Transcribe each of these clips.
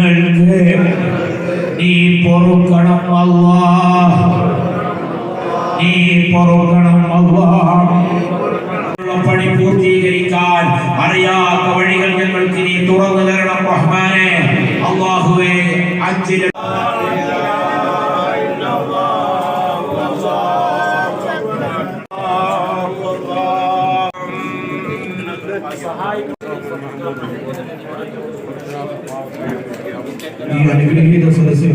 ഞങ്ങൾക്ക് നീ പൊറുക്കണം അല്ലാഹ്, നീ പൊറുക്കണം അല്ലാഹ്. പണി പൂർത്തീകരിക്കാൻ അറിയാത്ത വഴികൾ ഞങ്ങൾക്ക് നീ തുറന്നു തരണം റഹ്മാനെ. അല്ലാഹുവേ അജ്ജിൽ ഈ അനുഗ്രഹീത സദസ്സിൽ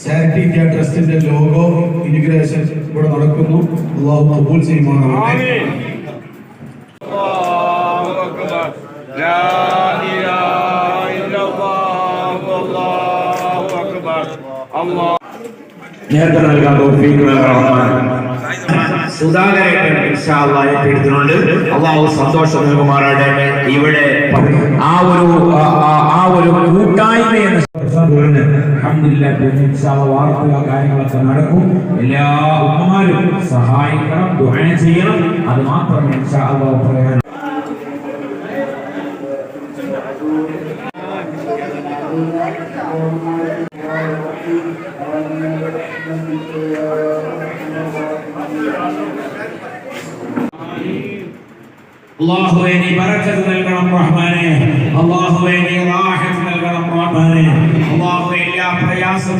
ചാരിറ്റി ഇന്ത്യ ട്രസ്റ്റിന്റെ ലോഗോ ഇനിഗ്രേഷൻ ഇവിടെ നടക്കുന്നു. അല്ലാഹു കബൂൽ ചെയ്യുമാറാകട്ടെ. നേരത്തെ നൽകാൻ സുധാകരൻ ഇൻഷാ അല്ലാഹ് ഏറ്റെടുത്തിട്ടുണ്ട്. അല്ലാഹു സന്തോഷം നൽകുമാറാകട്ടെ. ഇവിടെ ആ ഒരു കൂട്ടായ്മയെന്ന് വാർത്തകൾ കാര്യങ്ങളൊക്കെ നടക്കും. എല്ലാ ഉമ്മമാരും സഹായിക്കണം, ദുആ ചെയ്യണം. അത് മാത്രമേ ഇൻഷാ അല്ലാഹ് പറയാൻ. അല്ലാഹുവേ നീ ബറക്കത്ത് നൽകണം റഹ്മാനേ. അല്ലാഹുവേ നീ റാഹത്ത് നൽകണം റഹ്മാനേ. അല്ലാഹുവേ എല്ലാ പ്രയാസം